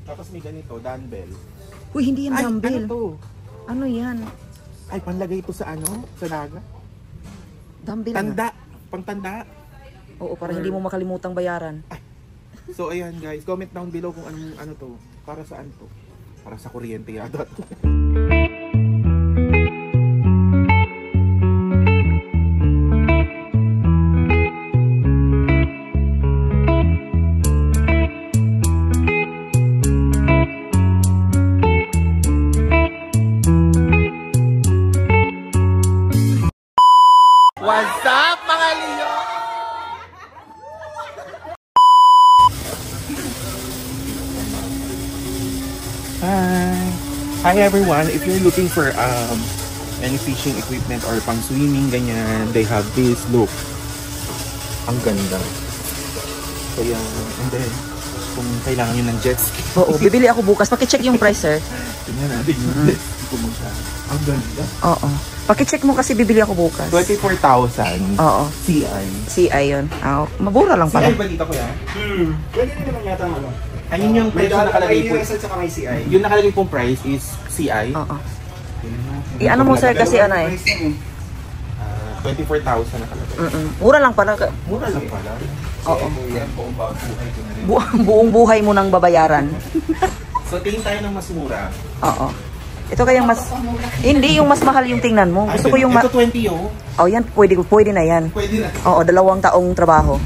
Tapos may ganito, dumbbell. Uy, hindi yan dumbbell. Ano to? Ano yan? Ay, panlagay ito sa ano? Sa daga? Dumbbell Tanda. Pangtanda. Oo, para hindi mo makalimutang bayaran. Ay. So, ayan guys. Comment down below kung anong ano to. Para saan to? Para sa kuryente yata to. What's up mga Leo? Hi everyone. If you're looking for any fishing equipment or pang swimming ganyan, they have this. Look. Ang ganda. So yan. And then kung kailangan nyo ng jet ski. Oo, bibili ako bukas. Paki-check yung price, sir. Tingnan natin yung jet ski kung magkano. Ang ganda. Oo. Paki-check mo kasi bibili ako bukas. 24,000. Oo. CI. CI yun. Mabura lang pala. CI ba dito ko yan? Pwede rin naman yata ano. Ayun yung price na nakalagay po. May CI. Yung nakalagay pong price is CI. Oo. I-ano mo, sir, kasi ano eh. 24,000 nakalagay. Mura lang pala. Mura lang pala. Oo. Buong buhay mo nang babayaran. So, tingin tayo ng mas mura. Oo. Ito kayang mas... Hindi, yung mas mahal yung tingnan mo. Gusto ko yung... Ito 20 yo. Oh, yan. Pwede na yan. Pwede na. Oo, 2 taong trabaho.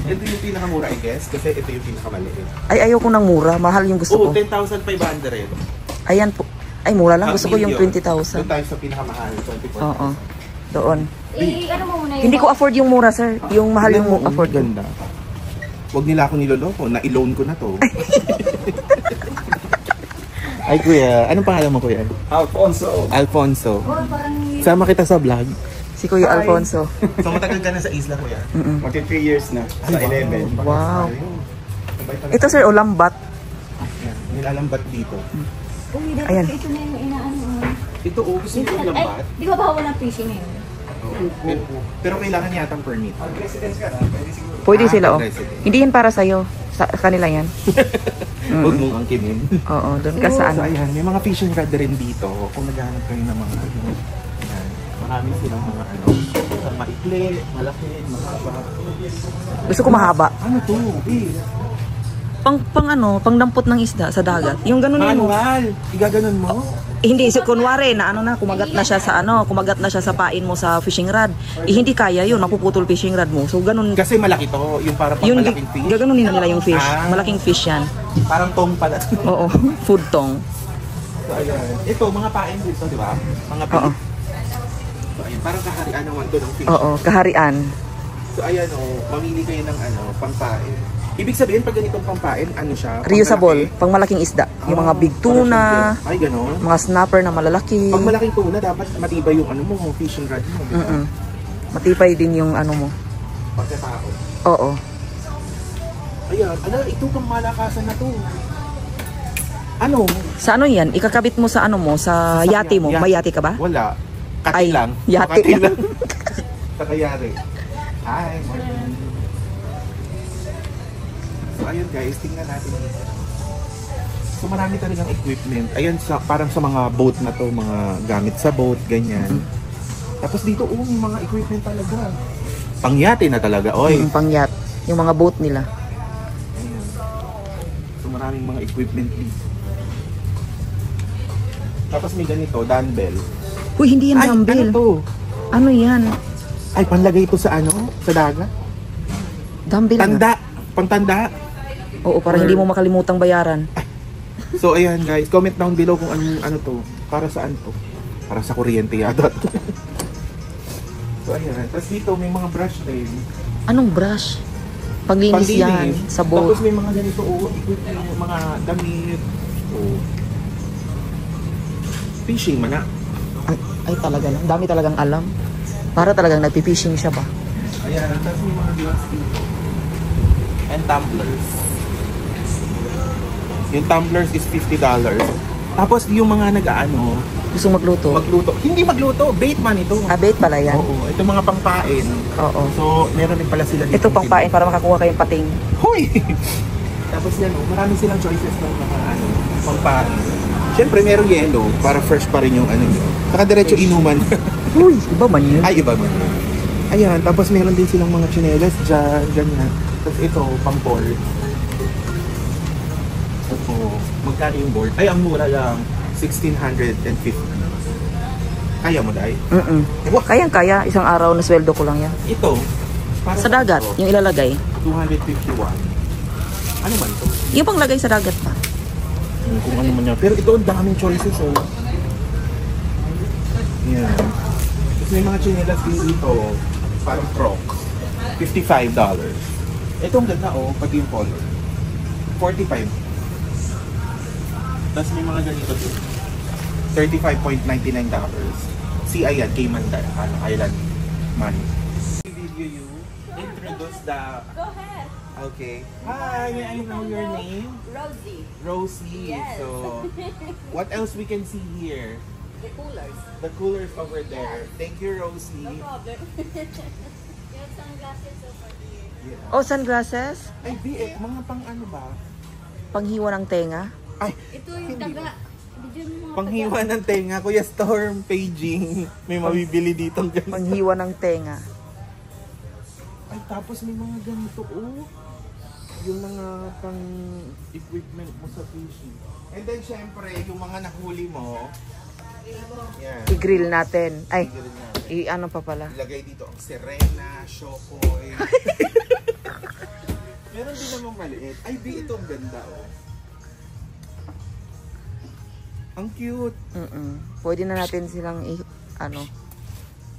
Ito yung pinakamura, I guess. Kasi ito yung pinakamaliit. Ay, ayoko ng mura. Mahal yung gusto ko. 10,500. Ayan po. Ay, mura lang. Gusto ko yung 20,000. Doon tayo sa pinakamahal. 24,000. Oo. Doon. Ano mo muna yun? Hindi ko afford yung mura, sir. Yung mahal yung afford ko. Ganda. Huwag nila ako niloloko. Na-loan ko na to. Ay, kuya. Anong pangalan mo, kuya? Alfonso. Alfonso. Oh, parang... Sama kita sa vlog. Si Kuya Alfonso. So, matagal ka na sa isla, kuya? Magti 3 years na. Sa 11. Wow. Ito, sir, o lambat. Nilalambat dito. Uy, Ayan. ito na yung inaano. Ito, gusto nyo yung lambat? Ay, di ba bawal ng fishing ngayon? Pero kailangan yatang permit. Residence ka na. Pwede siguro. Pwede sila, oh. resident. Hindi yan para sa'yo. Sa kanila yan. Huwag mong angkinin. Oo, doon ka sa So, ano. ayan, may mga fishing rod rin dito. Kung naghahanap kayo ng mga ano, ayan, marami silang mga ano, maikli, malaki, mahaba. Gusto ko mahaba. Ano to? Pang ano, pang dampot ng isda sa dagat. Yung ganun mo. Manual! Igaganon mo? Hindi, so kunwari na ano na, kumagat na siya sa ano, kumagat na siya sa pain mo sa fishing rod. Hindi kaya yun, napuputol fishing rod mo. So ganun. Kasi malaki to, yung parang pang malaking fish. Gaganunin nila yung fish. Malaking fish yan. Parang tong pala. Oo, food tong. So, ayan. Ito, mga pain dito, di ba? Mga Oo. So, ayan, parang kaharian naman to ng fish. Oo, kaharian. So, ayan mamili kayo ng ano, pangpain. Ibig sabihin, pag ganitong pampain, ano siya? Reusable, pang malaking isda. Yung mga big tuna, ay, gano'n. mga snapper na malalaki. Pag malaking tuna, dapat matibay yung ano mo, fishing rod mo. Diba? Matibay din yung ano mo. Pagkatao. Oo. Ayan, ito pang malakasan na to. Ano? Sa ano yan? Ikakabit mo sa ano mo, sa yate mo. May yate ka ba? Wala. Kati Ay, lang. yate Kati lang. lang. Sa kayari. Hi, morning. So ayun guys, tingnan natin dito. So marami talagang equipment. Ayan, parang sa mga boat na to, mga gamit sa boat, ganyan. Tapos dito, may mga equipment talaga. Pangyate na talaga, oy. Pangyat. Yung mga boat nila. Ayan. So maraming mga equipment dito. Tapos may ganito, dumbbell. Uy, hindi yan Ay, dumbbell. ano to? Ano yan? Ay, panlagay ito sa ano? Sa dagat? Dumbbell nga. Tanda. Pangtanda. Oo, para hindi mo makalimutang bayaran. So ayan guys, comment down below kung ano to. Para saan to? Para sa kuryente yata to. So ayan. Tapos dito may mga brush din. Anong brush? Paglinis yan sa boat. Tapos may mga ganito, equipment, mga damit. Oh. Fishing man na. Ay talaga lang. Dami talagang alam. Para talagang nagpipishing siya ba? Ayan. Tapos may mga glass dito. And tumblers. Yung tumblers is $50. Tapos yung mga nag-aano, Gusto magluto? magluto. Hindi magluto, bait man ito. Bait pala yan. Oo, ito mga pangpain. Oo. So, meron din pala sila dito. Ito pang pain para makakuha kayong pating. Hoy! Tapos yan, marami silang choices ng mga pampain. Siyempre, merong yellow para fresh pa rin yung ano yun. Saka diretso inuman. Uy, iba man yun. Ay, iba man yun. Ayan, tapos meron din silang mga tsinelas dyan, ganyan. Tapos ito, pang board. Ito, magkano yung board? Ay, ang mura lang. 1,650. Kaya mo, Day? Kayang-kaya. Isang araw na sweldo ko lang yan. Ito, para Sa dagat, ito, yung ilalagay. 251. Ano man ito? Yung pang lagay sa dagat pa. Kung ano man yan. Pero ito, ang daming choices, oh. Yan. Tapos may mga chinelas din dito, parang Crocs. $55. Ito ang ganda, oh, pati yung color. 45. Tapos may mga ganito din. $35.99. CI yan, Cayman Island money. Video you introduce the... Go ahead. Okay. Hi, may I know your name? Rosie. Rosie. Yes. So, what else we can see here? The coolers. The coolers over there. Thank you, Rosie. No problem. You have sunglasses over here. Yeah. Oh, sunglasses? Ay, BF, mga pang ano ba? Panghiwa ng tenga? Ay, Ito yung hindi taga. ba? Video ng mga Panghiwa ng tenga, Kuya Storm, paging. May mabibili ditong ganito. Panghiwa ng tenga. Ay, tapos may mga ganito, oh. Yung mga pang equipment mo sa fishing. And then, syempre, yung mga nahuli mo, yan. I-grill natin. Ay, Tigil na. i-ano pa pala. Ilagay dito ang sirena, shokoy. Meron din namang maliit. Ay, di, ito ang ganda, oh. Ang cute. Pwede na natin silang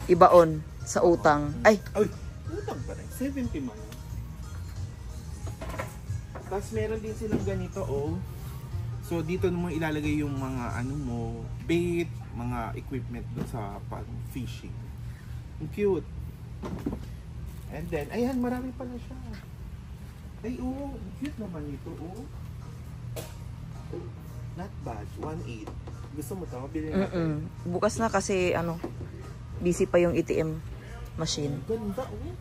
ibaon sa utang. Ay, Ay, utang pa rin. 70 man. Tapos meron din silang ganito, oh. So, dito mo ilalagay yung mga ano mo, bait, mga equipment dun sa pang-fishing. Ang cute. And then, ayan, marami pala siya. Ay, oh, cute naman ito, oh. Not bad, 1.8. Gusto mo ito? Bilhin natin. bukas na kasi busy pa yung ATM machine. Ganda, oh.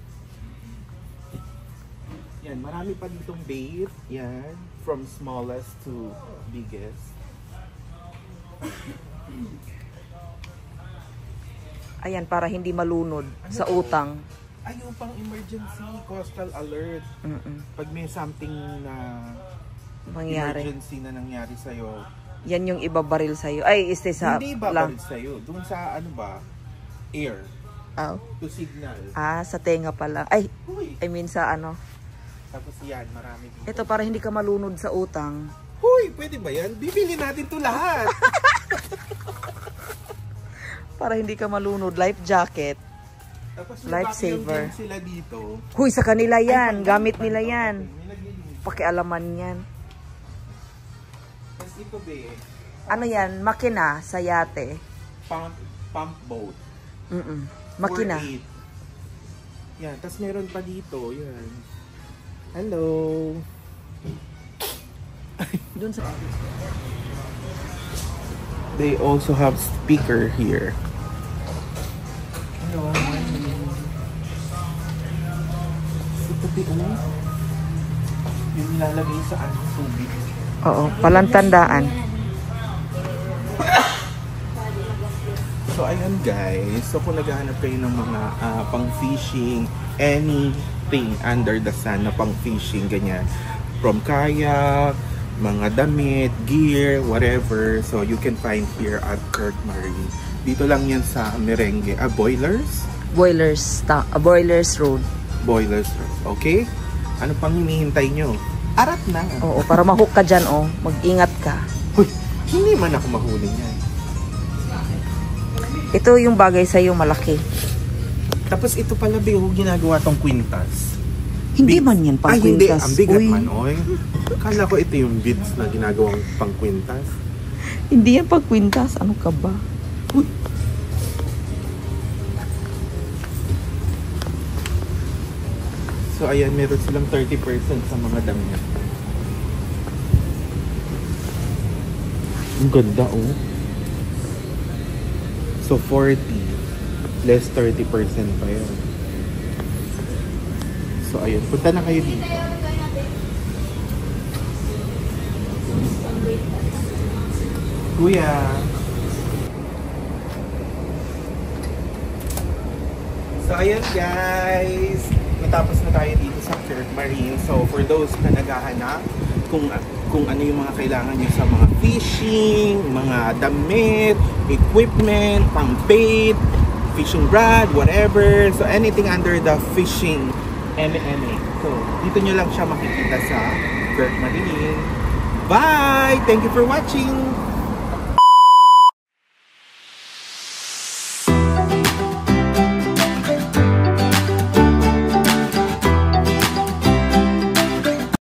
Yan, marami pa ditong bait. Yan, from smallest to biggest. Ayan, para hindi malunod sa utang. Ay, yung pang emergency coastal alert. Pag may something na Mangyari. emergency na nangyari sa'yo, Yan yung ibabaril sa'yo. Ay, sa hindi babalit sa'yo. Doon sa ano ba? Air. Oh. To signal. Sa tenga pala. Ay, Huy! I mean sa Tapos yan, marami dito. Ito para hindi ka malunod sa utang. Huy! Pwede ba yan? Bibili natin to lahat. Para hindi ka malunod. Life jacket. Tapos Lifesaver. vacuum din sila dito. Huy, sa kanila yan. Ay, Gamit pang- nila pang- yan. May naglilinis. Pakialaman yan. Tapos ito be, Ano yan? Makina sa yate. pump boat. Makina. 4.8. Yan, tapos meron pa dito, yan. Hello. Dun sa... They also have speaker here. Hello. Ito di yung nilalagay sa tubig. Oo, palantandaan. So ayan guys, so kung naghahanap kayo ng mga pang fishing, anything under the sun na pang fishing, ganyan, from kayak, mga damit, gear, whatever, so you can find here at Kirk Marine. Dito lang yan sa Merengue, Boilers? Boilers Road. Boilers, okay? Ano pang hinihintay nyo? Arat na! Oo, para mahook ka dyan, oh. Mag-ingat ka. Uy, hindi man ako mahuli niyan. Ito yung bagay sa'yo, malaki. Tapos ito pala, Beho, ginagawa tong kwintas. Hindi Beads. man yan pang Ay, hindi. kwintas. Ang bigat Uy. man, oy. Kala ko ito yung beads na ginagawang pang kwintas. Hindi yan pang kwintas. Ano ka ba? Uy. So, ayan, meron silang 30% sa mga damit. Ang ganda, oh. So, 40 less 30% pa yan. So, ayun. Punta na kayo dito. Kuya. So, ayan guys. Natapos na tayo dito sa Kirk Marine. So, for those na naghahanap kung ano yung mga kailangan nyo sa mga fishing, mga damit, equipment, pang bait, fishing rod, whatever. So, anything under the fishing MMA. So, dito nyo lang siya makikita sa Kirk Marine. Bye! Thank you for watching!